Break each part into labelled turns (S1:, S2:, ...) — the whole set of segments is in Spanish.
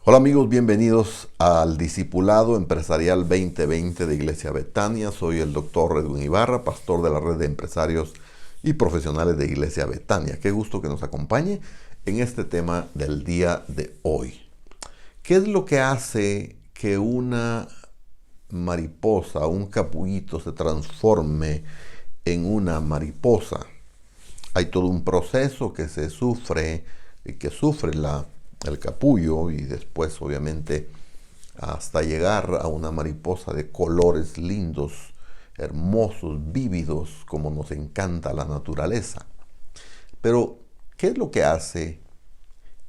S1: Hola amigos, bienvenidos al Discipulado Empresarial 2020 de Iglesia Betania. Soy el doctor Edwin Ibarra, pastor de la red de empresarios y profesionales de Iglesia Betania. Qué gusto que nos acompañe en este tema del día de hoy. ¿Qué es lo que hace que una mariposa, un capullito se transforme en una mariposa? Hay todo un proceso que se sufre y que sufre el capullo y después obviamente hasta llegar a una mariposa de colores lindos, hermosos, vívidos, como nos encanta la naturaleza. Pero, ¿qué es lo que hace?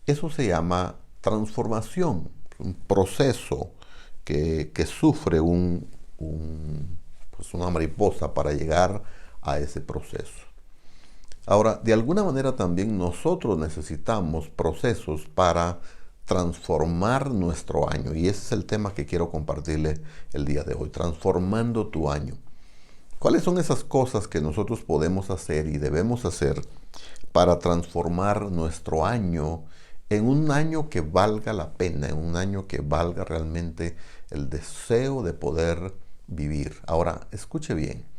S1: Eso se llama transformación, un proceso que sufre una mariposa para llegar a ese proceso. Ahora, de alguna manera también nosotros necesitamos procesos para transformar nuestro año. Y ese es el tema que quiero compartirle el día de hoy, transformando tu año. ¿Cuáles son esas cosas que nosotros podemos hacer y debemos hacer para transformar nuestro año en un año que valga la pena, en un año que valga realmente el deseo de poder vivir? Ahora, escuche bien.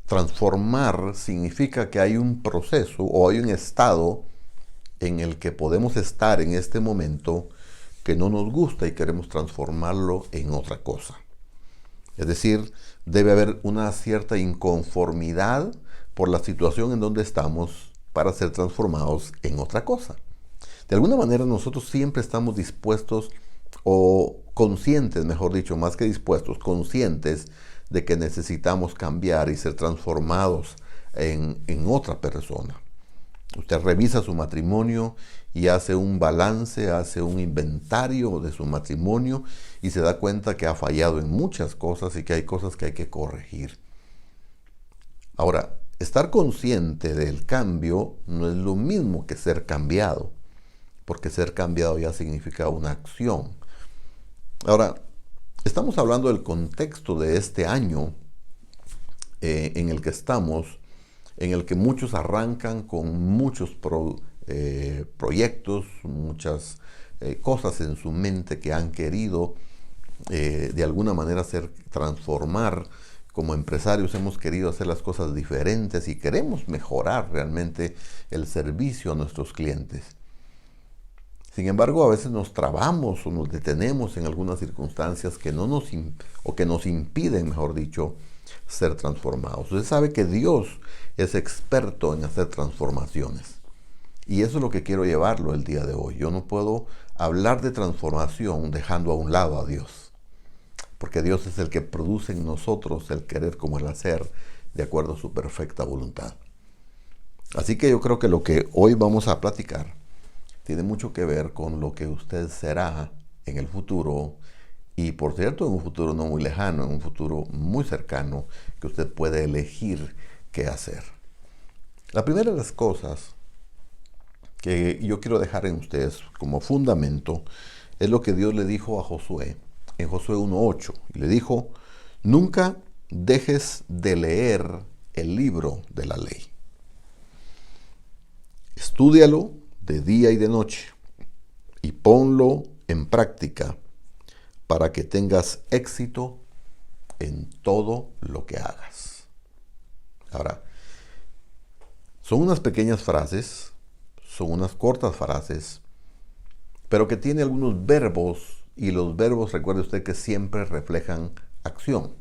S1: Transformar significa que hay un proceso o hay un estado en el que podemos estar en este momento que no nos gusta y queremos transformarlo en otra cosa. Es decir, debe haber una cierta inconformidad por la situación en donde estamos para ser transformados en otra cosa. De alguna manera nosotros siempre estamos dispuestos o conscientes, mejor dicho, más que dispuestos, conscientes de que necesitamos cambiar y ser transformados en otra persona. Usted revisa su matrimonio y hace un balance, hace un inventario de su matrimonio y se da cuenta que ha fallado en muchas cosas y que hay cosas que hay que corregir. Ahora, estar consciente del cambio no es lo mismo que ser cambiado, porque ser cambiado ya significa una acción. Ahora, estamos hablando del contexto de este año en el que estamos, en el que muchos arrancan con muchos proyectos, muchas cosas en su mente que han querido de alguna manera transformar. Como empresarios hemos querido hacer las cosas diferentes y queremos mejorar realmente el servicio a nuestros clientes. Sin embargo, a veces nos trabamos o nos detenemos en algunas circunstancias que nos impiden, mejor dicho, ser transformados. Usted sabe que Dios es experto en hacer transformaciones. Y eso es lo que quiero llevarlo el día de hoy. Yo no puedo hablar de transformación dejando a un lado a Dios. Porque Dios es el que produce en nosotros el querer como el hacer de acuerdo a su perfecta voluntad. Así que yo creo que lo que hoy vamos a platicar tiene mucho que ver con lo que usted será en el futuro y, por cierto, en un futuro no muy lejano, en un futuro muy cercano, que usted puede elegir qué hacer. La primera de las cosas que yo quiero dejar en ustedes como fundamento es lo que Dios le dijo a Josué en Josué 1:8. Y le dijo: nunca dejes de leer el libro de la ley. Estúdialo de día y de noche, y ponlo en práctica para que tengas éxito en todo lo que hagas. Ahora, son unas pequeñas frases, son unas cortas frases, pero que tiene algunos verbos, y los verbos, recuerde usted, que siempre reflejan acción.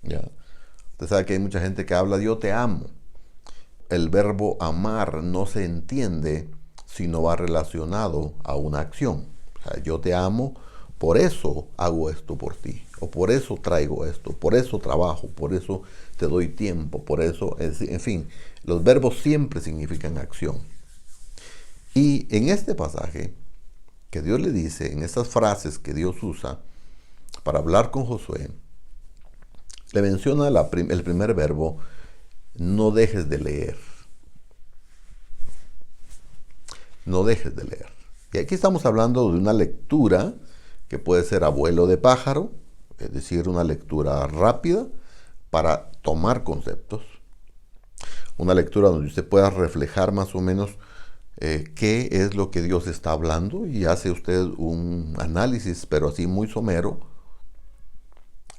S1: ¿Ya? Usted sabe que hay mucha gente que habla de yo te amo. El verbo amar no se entiende si no va relacionado a una acción. O sea, yo te amo, por eso hago esto por ti, o por eso traigo esto, por eso trabajo, por eso te doy tiempo, por eso, en fin, los verbos siempre significan acción. Y en este pasaje que Dios le dice, en estas frases que Dios usa para hablar con Josué, le menciona el primer verbo: no dejes de leer. No dejes de leer. Y aquí estamos hablando de una lectura que puede ser abuelo de pájaro, es decir, una lectura rápida para tomar conceptos. Una lectura donde usted pueda reflejar más o menos qué es lo que Dios está hablando y hace usted un análisis, pero así muy somero,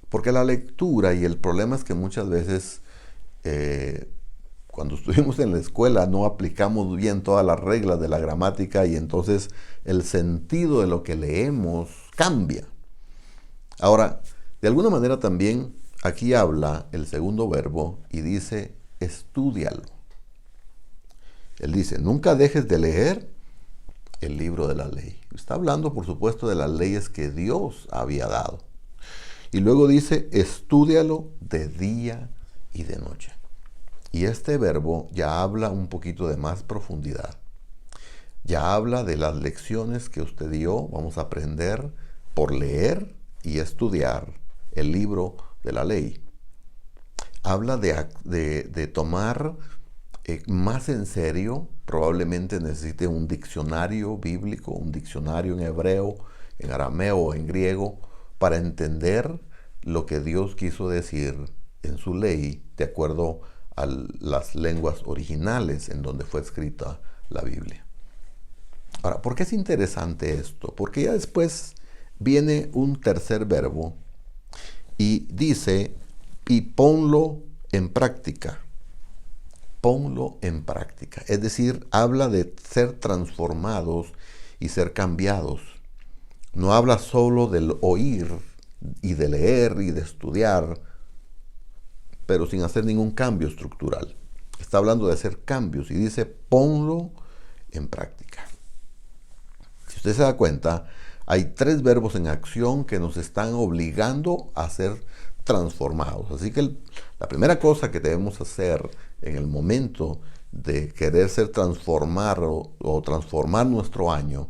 S1: porque la lectura, y el problema es que muchas veces cuando estuvimos en la escuela no aplicamos bien todas las reglas de la gramática y entonces el sentido de lo que leemos cambia. Ahora, de alguna manera también aquí habla el segundo verbo y dice, estúdialo. Él dice, nunca dejes de leer el libro de la ley. Está hablando, por supuesto, de las leyes que Dios había dado. Y luego dice, estúdialo de día y de noche. Y este verbo ya habla un poquito de más profundidad. Ya habla de las lecciones que usted y yo vamos a aprender por leer y estudiar el libro de la ley. Habla de tomar más en serio, probablemente necesite un diccionario bíblico, un diccionario en hebreo, en arameo o en griego, para entender lo que Dios quiso decir en su ley, de acuerdo a las lenguas originales en donde fue escrita la Biblia. Ahora, ¿por qué es interesante esto? Porque ya después viene un tercer verbo y dice, y ponlo en práctica. Ponlo en práctica. Es decir, habla de ser transformados y ser cambiados. No habla solo del oír y de leer y de estudiar, pero sin hacer ningún cambio estructural. Está hablando de hacer cambios y dice, ponlo en práctica. Si usted se da cuenta, hay tres verbos en acción que nos están obligando a ser transformados. Así que la primera cosa que debemos hacer en el momento de querer ser transformado o transformar nuestro año,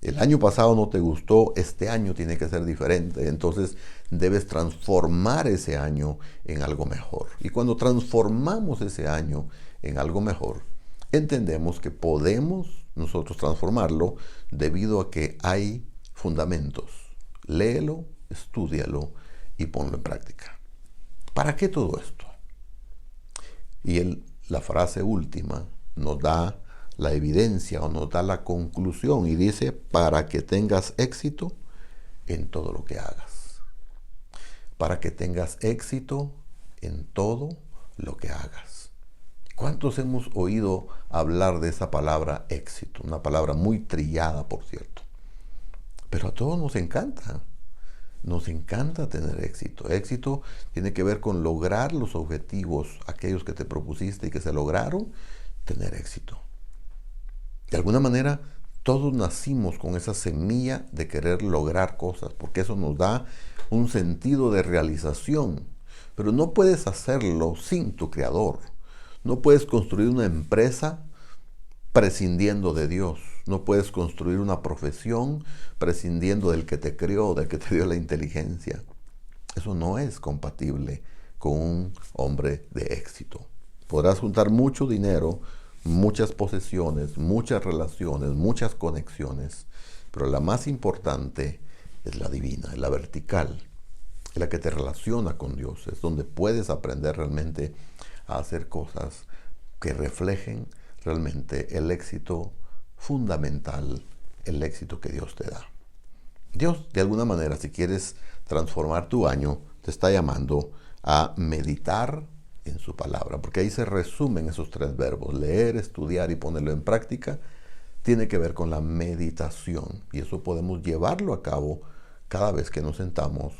S1: el año pasado no te gustó, este año tiene que ser diferente, entonces debes transformar ese año en algo mejor. Y cuando transformamos ese año en algo mejor, entendemos que podemos nosotros transformarlo debido a que hay fundamentos. Léelo, estúdialo y ponlo en práctica. ¿Para qué todo esto? Y la frase última nos da la evidencia o nos da la conclusión y dice, para que tengas éxito en todo lo que hagas. Para que tengas éxito en todo lo que hagas. ¿Cuántos hemos oído hablar de esa palabra éxito? Una palabra muy trillada, por cierto. Pero a todos nos encanta. Nos encanta tener éxito. Éxito tiene que ver con lograr los objetivos, aquellos que te propusiste y que se lograron, tener éxito. De alguna manera, todos nacimos con esa semilla de querer lograr cosas, porque eso nos da un sentido de realización. Pero no puedes hacerlo sin tu creador. No puedes construir una empresa prescindiendo de Dios. No puedes construir una profesión prescindiendo del que te creó, del que te dio la inteligencia. Eso no es compatible con un hombre de éxito. Podrás juntar mucho dinero, muchas posesiones, muchas relaciones, muchas conexiones, pero la más importante es la divina, es la vertical, es la que te relaciona con Dios, es donde puedes aprender realmente a hacer cosas que reflejen realmente el éxito fundamental, el éxito que Dios te da. Dios, de alguna manera, si quieres transformar tu año, te está llamando a meditar en su palabra, porque ahí se resumen esos tres verbos, leer, estudiar y ponerlo en práctica. Tiene que ver con la meditación, y eso podemos llevarlo a cabo cada vez que nos sentamos,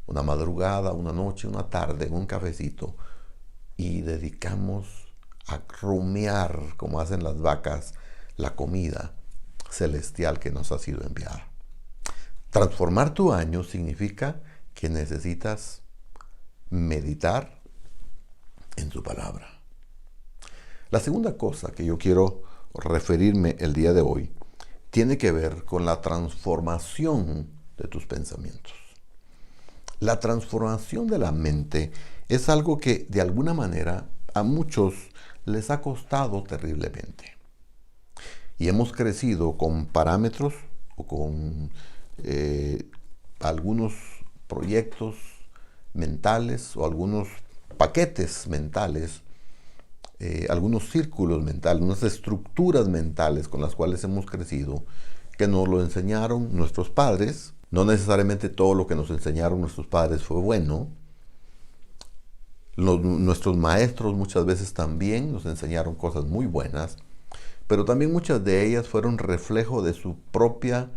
S1: una madrugada, una noche, una tarde, en un cafecito, y dedicamos a rumiar, como hacen las vacas, la comida celestial que nos ha sido enviada. Transformar tu año significa que necesitas meditar en su palabra. La segunda cosa que yo quiero referirme el día de hoy tiene que ver con la transformación de tus pensamientos. La transformación de la mente es algo que de alguna manera a muchos les ha costado terriblemente. Y hemos crecido con parámetros o con algunos proyectos mentales o algunos paquetes mentales algunos círculos mentales, unas estructuras mentales con las cuales hemos crecido, que nos lo enseñaron nuestros padres. No necesariamente todo lo que nos enseñaron nuestros padres fue bueno. Nuestros maestros muchas veces también nos enseñaron cosas muy buenas, pero también muchas de ellas fueron reflejo de su propia,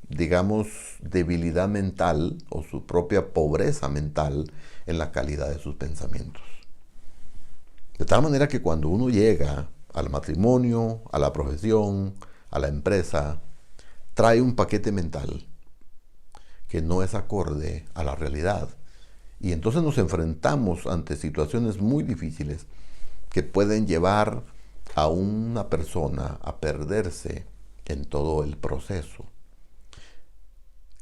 S1: digamos, debilidad mental o su propia pobreza mental en la calidad de sus pensamientos. De tal manera que cuando uno llega al matrimonio, a la profesión, a la empresa, trae un paquete mental que no es acorde a la realidad. Y entonces nos enfrentamos ante situaciones muy difíciles que pueden llevar a una persona a perderse en todo el proceso.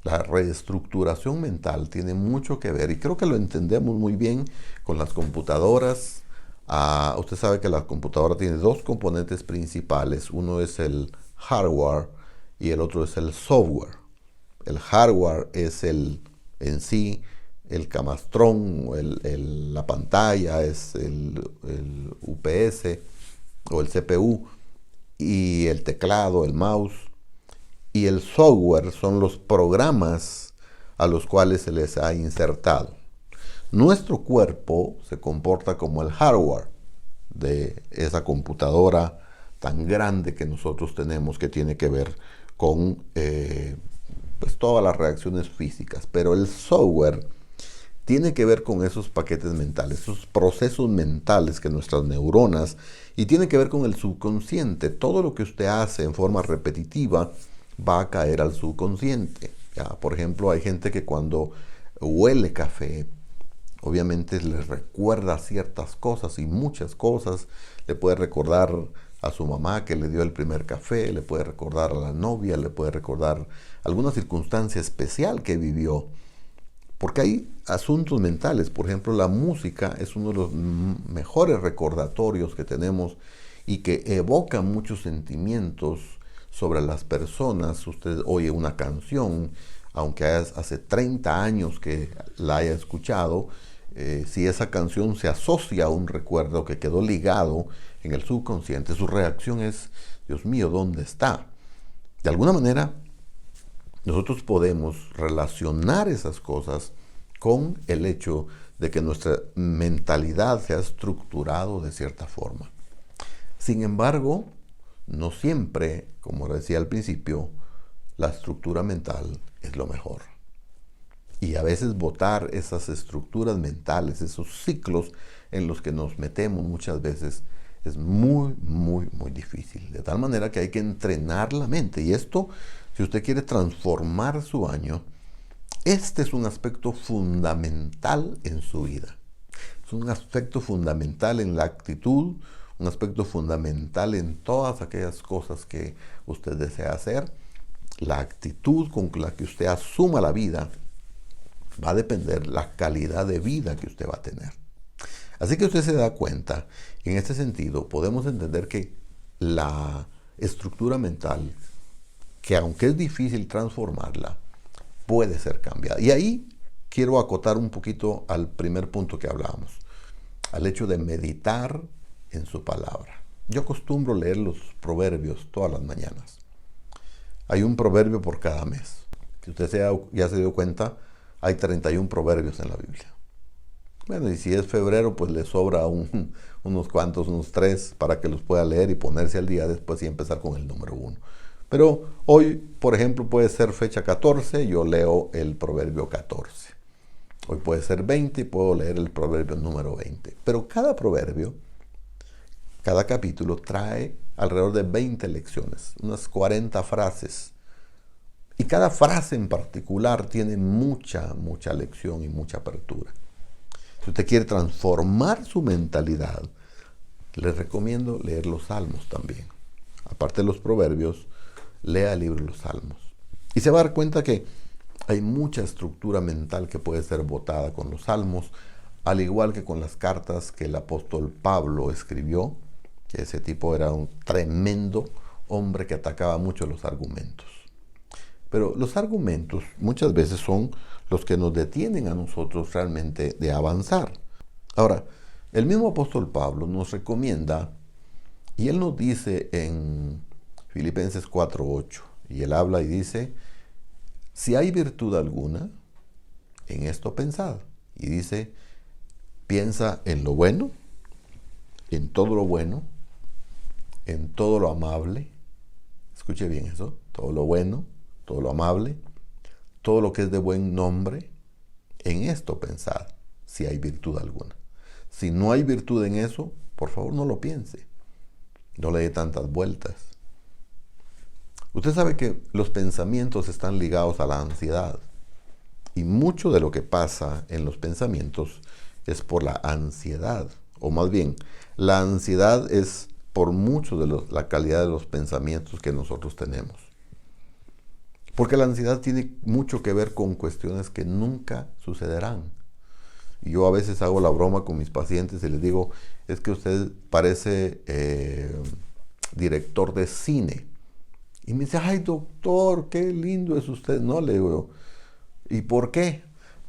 S1: La reestructuración mental tiene mucho que ver, y creo que lo entendemos muy bien con las computadoras. Usted sabe que la computadora tiene dos componentes principales. Uno es el hardware y el otro es el software. El hardware es en sí el camastrón, la pantalla, es el UPS o el CPU, y el teclado, el mouse. Y el software son los programas a los cuales se les ha insertado. Nuestro cuerpo se comporta como el hardware de esa computadora tan grande que nosotros tenemos, que tiene que ver con pues todas las reacciones físicas. Pero el software tiene que ver con esos paquetes mentales, esos procesos mentales que nuestras neuronas, y tiene que ver con el subconsciente. Todo lo que usted hace en forma repetitiva va a caer al subconsciente. ¿Ya? Por ejemplo, hay gente que cuando huele café, obviamente le recuerda ciertas cosas, y muchas cosas. Le puede recordar a su mamá que le dio el primer café, le puede recordar a la novia, le puede recordar alguna circunstancia especial que vivió. Porque hay asuntos mentales. Por ejemplo, la música es uno de los mejores recordatorios que tenemos y que evoca muchos sentimientos sobre las personas. Usted oye una canción, aunque hace 30 años que la haya escuchado, si esa canción se asocia a un recuerdo que quedó ligado en el subconsciente, su reacción es: Dios mío, ¿dónde está? De alguna manera, nosotros podemos relacionar esas cosas con el hecho de que nuestra mentalidad se ha estructurado de cierta forma. Sin embargo, no siempre, como decía al principio, la estructura mental es lo mejor. Y a veces botar esas estructuras mentales, esos ciclos en los que nos metemos muchas veces, es muy, muy, muy difícil. De tal manera que hay que entrenar la mente. Y esto, si usted quiere transformar su año, este es un aspecto fundamental en su vida. Es un aspecto fundamental en la actitud, un aspecto fundamental en todas aquellas cosas que usted desea hacer. La actitud con la que usted asuma la vida va a depender la calidad de vida que usted va a tener. Así que usted se da cuenta, en este sentido, podemos entender que la estructura mental, que aunque es difícil transformarla, puede ser cambiada. Y ahí quiero acotar un poquito al primer punto que hablábamos, al hecho de meditar en su palabra. Yo acostumbro leer los proverbios todas las mañanas. Hay un proverbio por cada mes. Si usted ya se dio cuenta, hay 31 proverbios en la Biblia. Bueno, y si es febrero, pues le sobra unos cuantos, unos 3, para que los pueda leer y ponerse al día después y empezar con el número 1. Pero hoy, por ejemplo, puede ser fecha 14, yo leo el proverbio 14. Hoy puede ser 20 y puedo leer el proverbio número 20. Pero cada proverbio, cada capítulo trae alrededor de 20 lecciones, unas 40 frases. Y cada frase en particular tiene mucha, mucha lección y mucha apertura. Si usted quiere transformar su mentalidad, les recomiendo leer los Salmos también. Aparte de los proverbios, lea el libro de los Salmos. Y se va a dar cuenta que hay mucha estructura mental que puede ser botada con los Salmos, al igual que con las cartas que el apóstol Pablo escribió, que ese tipo era un tremendo hombre que atacaba mucho los argumentos. Pero los argumentos muchas veces son los que nos detienen a nosotros realmente de avanzar. Ahora, El mismo apóstol Pablo nos recomienda, y él nos dice en Filipenses 4:8, y él habla y dice, si hay virtud alguna, en esto pensad. Y dice, piensa en lo bueno, en todo lo bueno, en todo lo amable. Escuche bien eso, todo lo bueno, todo lo amable, todo lo que es de buen nombre, en esto pensad, si hay virtud alguna. Si no hay virtud en eso, por favor no lo piense, no le dé tantas vueltas. Usted sabe que los pensamientos están ligados a la ansiedad, y mucho de lo que pasa en los pensamientos es por la ansiedad, o más bien, la ansiedad es por mucho de la calidad de los pensamientos que nosotros tenemos. Porque la ansiedad tiene mucho que ver con cuestiones que nunca sucederán. Y yo a veces hago la broma con mis pacientes y les digo, es que usted parece director de cine. Y me dice, ay doctor, qué lindo es usted. No, le digo, ¿y por qué?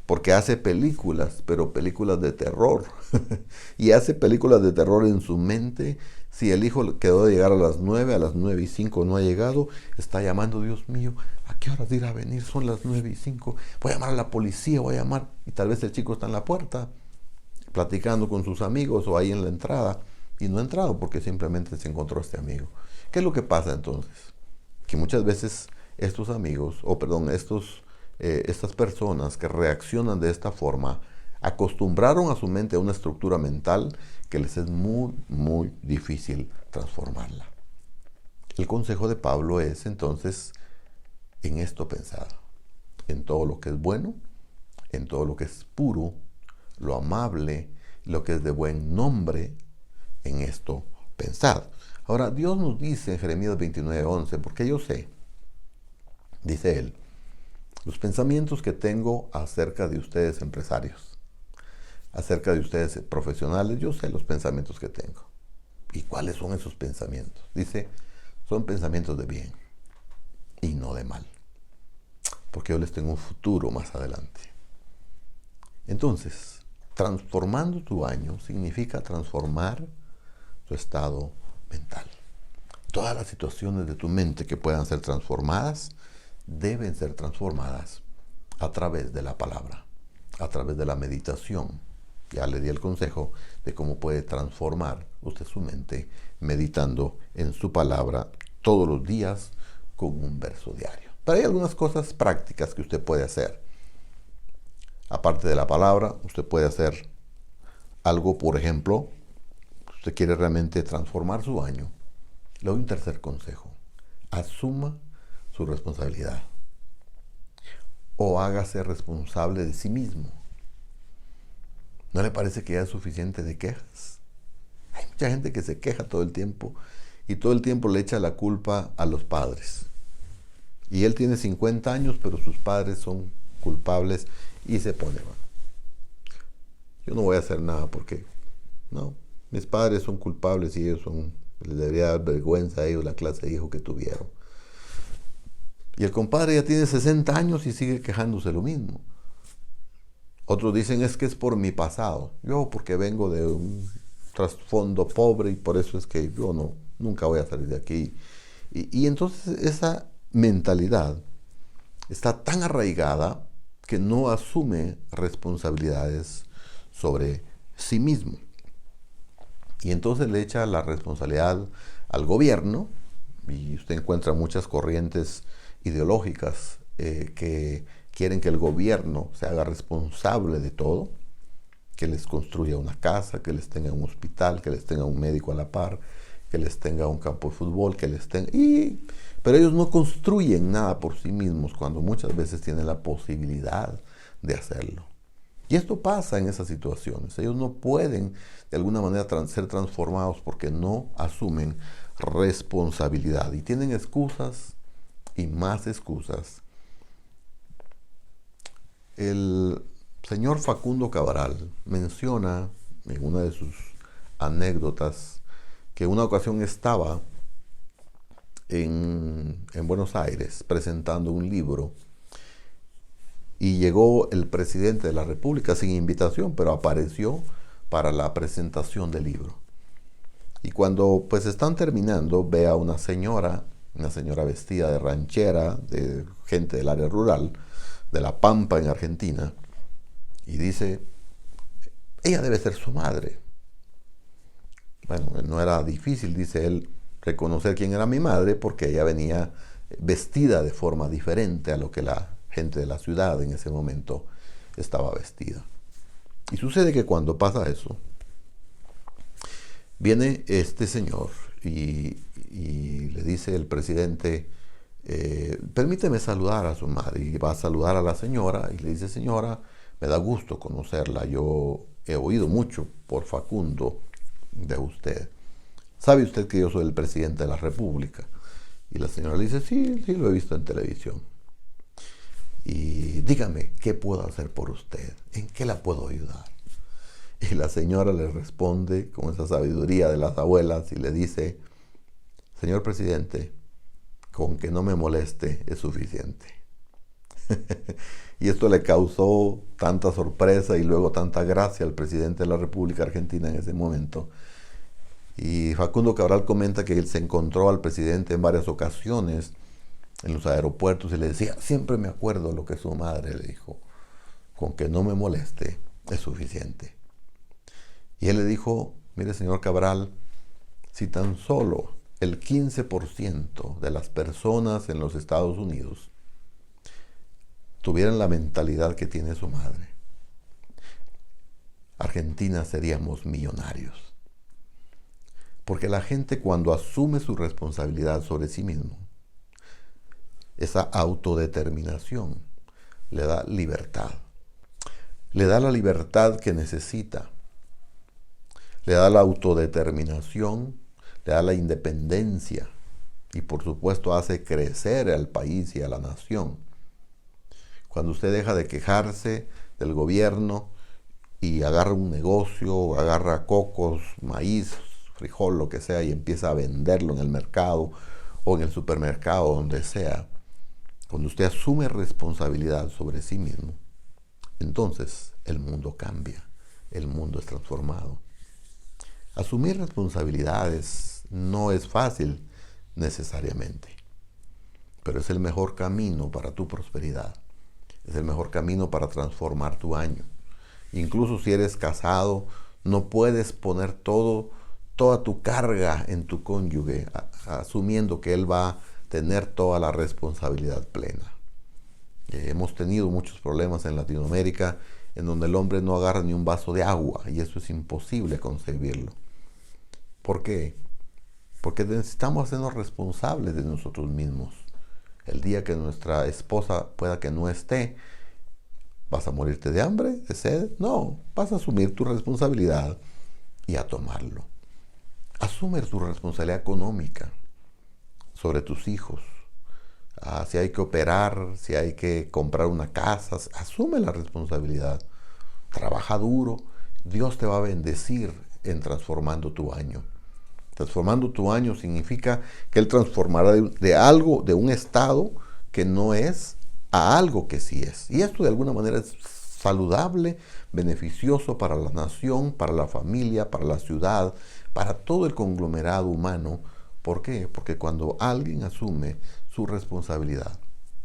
S1: Porque hace películas, pero películas de terror. Y hace películas de terror en su mente. Si el hijo quedó de llegar a las 9:05 no ha llegado, está llamando, Dios mío, ¿a qué horas irá a venir? Son las 9:05. Voy a llamar a la policía, voy a llamar. Y tal vez el chico está en la puerta, platicando con sus amigos o ahí en la entrada. Y no ha entrado porque simplemente se encontró este amigo. ¿Qué es lo que pasa entonces? Que muchas veces estos amigos, estas personas que reaccionan de esta forma, acostumbraron a su mente a una estructura mental que les es muy, muy difícil transformarla. El consejo de Pablo es entonces, en esto pensad, en todo lo que es bueno, en todo lo que es puro, lo amable, lo que es de buen nombre, en esto pensad. Ahora, Dios nos dice en Jeremías 29:11, porque yo sé, dice él, los pensamientos que tengo acerca de ustedes empresarios, acerca de ustedes profesionales, yo sé los pensamientos que tengo. ¿Y cuáles son esos pensamientos? Dice, son pensamientos de bien y no de mal, porque yo les tengo un futuro más adelante. Entonces, transformando tu año significa transformar tu estado mental. Todas las situaciones de tu mente que puedan ser transformadas, deben ser transformadas a través de la palabra, a través de la meditación. Ya le di el consejo de cómo puede transformar usted su mente meditando en su palabra todos los días con un verso diario. Pero hay algunas cosas prácticas que usted puede hacer. Aparte de la palabra, usted puede hacer algo, por ejemplo, si usted quiere realmente transformar su año. Le doy un tercer consejo. Asuma su responsabilidad. O hágase responsable de sí mismo. ¿No le parece que ya es suficiente de quejas? Hay mucha gente que se queja todo el tiempo y todo el tiempo le echa la culpa a los padres. Y él tiene 50 años, pero sus padres son culpables y se pone mal. Yo no voy a hacer nada porque, no, mis padres son culpables y les debería dar vergüenza a ellos la clase de hijo que tuvieron. Y el compadre ya tiene 60 años y sigue quejándose lo mismo. Otros dicen es que es por mi pasado. Yo porque vengo de un trasfondo pobre y por eso es que yo nunca voy a salir de aquí. Y entonces esa mentalidad está tan arraigada que no asume responsabilidades sobre sí mismo. Y entonces le echa la responsabilidad al gobierno, y usted encuentra muchas corrientes ideológicas que quieren que el gobierno se haga responsable de todo, que les construya una casa, que les tenga un hospital, que les tenga un médico a la par, que les tenga un campo de fútbol, que les tenga... Pero ellos no construyen nada por sí mismos cuando muchas veces tienen la posibilidad de hacerlo. Y esto pasa en esas situaciones. Ellos no pueden de alguna manera ser transformados porque no asumen responsabilidad. Y tienen excusas y más excusas. El señor Facundo Cabral menciona en una de sus anécdotas que una ocasión estaba en Buenos Aires presentando un libro y llegó el presidente de la República sin invitación, pero apareció para la presentación del libro. Y cuando pues están terminando, ve a una señora vestida de ranchera, de gente del área rural, de La Pampa en Argentina, y dice, ella debe ser su madre. Bueno, no era difícil, dice él, reconocer quién era mi madre porque ella venía vestida de forma diferente a lo que la gente de la ciudad en ese momento estaba vestida. Y sucede que cuando pasa eso, viene este señor y le dice el presidente, permíteme saludar a su madre. Y va a saludar a la señora y le dice, señora, me da gusto conocerla. Yo he oído mucho por Facundo de usted. ¿Sabe usted que yo soy el presidente de la República? Y la señora le dice, sí, lo he visto en televisión. Y dígame, ¿qué puedo hacer por usted? ¿En qué la puedo ayudar? Y la señora le responde con esa sabiduría de las abuelas y le dice, señor presidente, con que no me moleste es suficiente. Y esto le causó tanta sorpresa y luego tanta gracia al presidente de la República Argentina en ese momento. Y Facundo Cabral comenta que él se encontró al presidente en varias ocasiones en los aeropuertos y le decía, siempre me acuerdo lo que su madre le dijo, con que no me moleste es suficiente. Y él le dijo, mire señor Cabral, si tan solo el 15% de las personas en los Estados Unidos tuvieran la mentalidad que tiene su madre, Argentina seríamos millonarios. Porque la gente cuando asume su responsabilidad sobre sí mismo, esa autodeterminación le da libertad. Le da la libertad que necesita. Le da la autodeterminación, le da la independencia y por supuesto hace crecer al país y a la nación. Cuando usted deja de quejarse del gobierno y agarra un negocio, agarra cocos, maíz, frijol, lo que sea, y empieza a venderlo en el mercado o en el supermercado, donde sea, cuando usted asume responsabilidad sobre sí mismo, entonces el mundo cambia, el mundo es transformado. Asumir responsabilidades no es fácil necesariamente, pero es el mejor camino para tu prosperidad. Es el mejor camino para transformar tu año. Incluso si eres casado, no puedes poner toda tu carga en tu cónyuge, asumiendo que él va a tener toda la responsabilidad plena. Hemos tenido muchos problemas en Latinoamérica en donde el hombre no agarra ni un vaso de agua y eso es imposible concebirlo. ¿Por qué? Porque necesitamos hacernos responsables de nosotros mismos. El día que nuestra esposa pueda que no esté, ¿vas a morirte de hambre, de sed? No, vas a asumir tu responsabilidad y a tomarlo. Asume tu responsabilidad económica sobre tus hijos. Si hay que operar, si hay que comprar una casa, asume la responsabilidad. Trabaja duro. Dios te va a bendecir en transformando tu año. Transformando tu año significa que Él transformará de algo, de un estado que no es, a algo que sí es. Y esto de alguna manera es saludable, beneficioso para la nación, para la familia, para la ciudad, para todo el conglomerado humano. ¿Por qué? Porque cuando alguien asume su responsabilidad,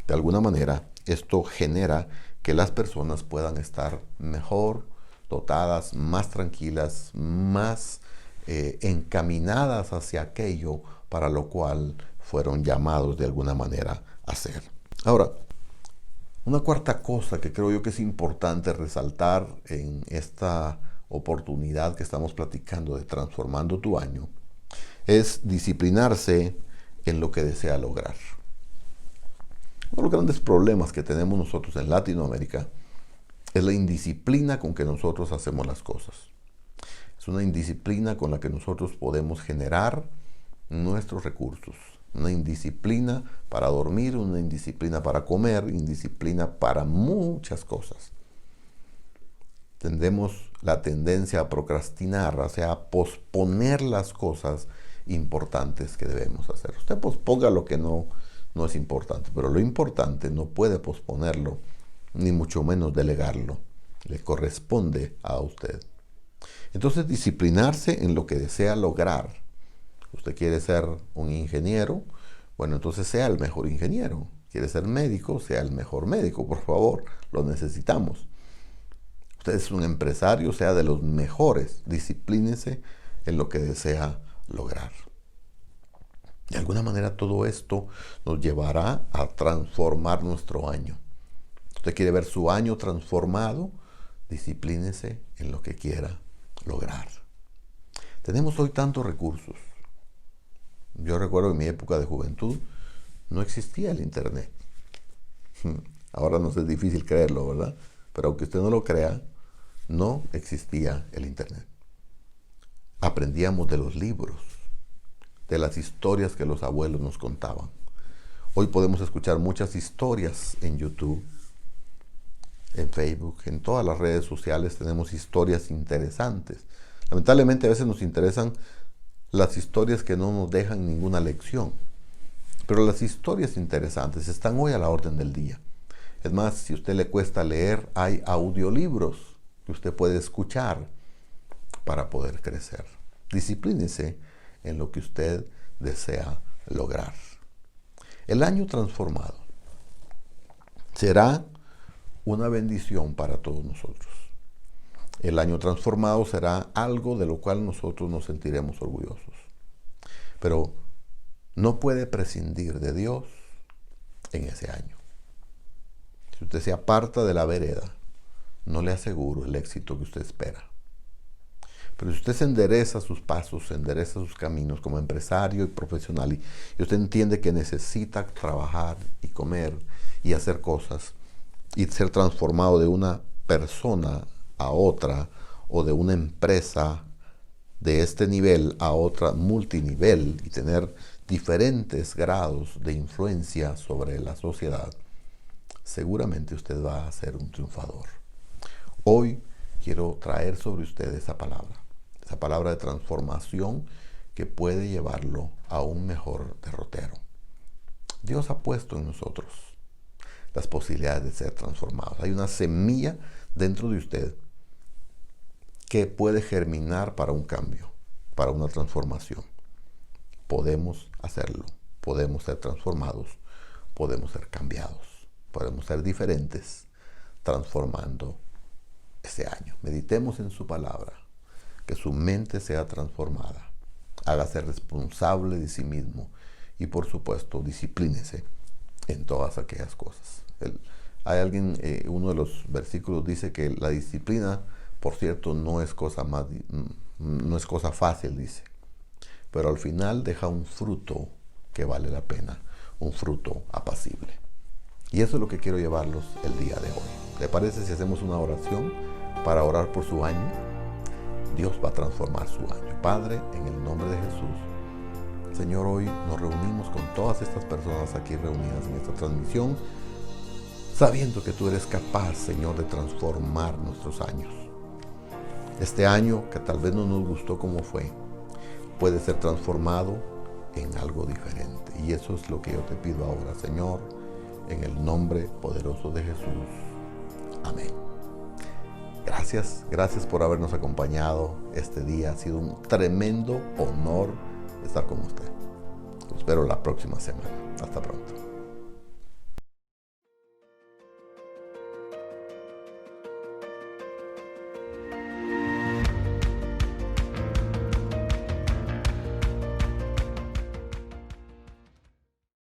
S1: de alguna manera, esto genera que las personas puedan estar mejor dotadas, más tranquilas, más encaminadas hacia aquello para lo cual fueron llamados de alguna manera a hacer. Ahora, una cuarta cosa que creo yo que es importante resaltar en esta oportunidad que estamos platicando de transformando tu año es disciplinarse en lo que desea lograr. Uno de los grandes problemas que tenemos nosotros en Latinoamérica es la indisciplina con que nosotros hacemos las cosas. Es una indisciplina con la que nosotros podemos generar nuestros recursos. Una indisciplina para dormir, una indisciplina para comer, indisciplina para muchas cosas. Tenemos la tendencia a procrastinar, o sea, a posponer las cosas importantes que debemos hacer. Usted posponga lo que no es importante, pero lo importante no puede posponerlo, ni mucho menos delegarlo. Le corresponde a usted. Entonces, disciplinarse en lo que desea lograr. Usted quiere ser un ingeniero, bueno, entonces sea el mejor ingeniero. Quiere ser médico, sea el mejor médico, por favor, lo necesitamos. Usted es un empresario, sea de los mejores. Disciplínese en lo que desea lograr. De alguna manera todo esto nos llevará a transformar nuestro año. Usted quiere ver su año transformado, disciplínese en lo que quiera lograr. Tenemos hoy tantos recursos. Yo recuerdo en mi época de juventud no existía el internet. Ahora nos es difícil creerlo, ¿verdad? Pero aunque usted no lo crea, no existía el internet. Aprendíamos de los libros, de las historias que los abuelos nos contaban. Hoy podemos escuchar muchas historias en YouTube, en Facebook, en todas las redes sociales tenemos historias interesantes. Lamentablemente a veces nos interesan las historias que no nos dejan ninguna lección. Pero las historias interesantes están hoy a la orden del día. Es más, si a usted le cuesta leer, hay audiolibros que usted puede escuchar para poder crecer. Disciplínese en lo que usted desea lograr. El año transformado será una bendición para todos nosotros. El año transformado será algo de lo cual nosotros nos sentiremos orgullosos. Pero no puede prescindir de Dios en ese año. Si usted se aparta de la vereda, no le aseguro el éxito que usted espera. Pero si usted se endereza sus pasos, se endereza sus caminos como empresario y profesional, y usted entiende que necesita trabajar y comer y hacer cosas, y ser transformado de una persona a otra, o de una empresa de este nivel a otra multinivel, y tener diferentes grados de influencia sobre la sociedad, seguramente usted va a ser un triunfador. Hoy quiero traer sobre usted esa palabra de transformación que puede llevarlo a un mejor derrotero. Dios ha puesto en nosotros las posibilidades de ser transformados. Hay una semilla dentro de usted que puede germinar para un cambio, para una transformación. Podemos hacerlo, podemos ser transformados, podemos ser cambiados, podemos ser diferentes, transformando este año. Meditemos en su palabra, que su mente sea transformada, hágase responsable de sí mismo y por supuesto disciplínese en todas aquellas cosas. Hay alguien, uno de los versículos dice que la disciplina, por cierto, no es cosa fácil, dice, pero al final deja un fruto que vale la pena, un fruto apacible. Y eso es lo que quiero llevarlos el día de hoy. ¿Le parece si hacemos una oración para orar por su año? Dios va a transformar su año. Padre, en el nombre de Jesús, Señor, hoy nos reunimos con todas estas personas aquí reunidas en esta transmisión, sabiendo que tú eres capaz, Señor, de transformar nuestros años. Este año, que tal vez no nos gustó como fue, puede ser transformado en algo diferente. Y eso es lo que yo te pido ahora, Señor, en el nombre poderoso de Jesús. Amén. Gracias por habernos acompañado este día. Ha sido un tremendo honor estar con usted. Lo espero la próxima semana. Hasta pronto.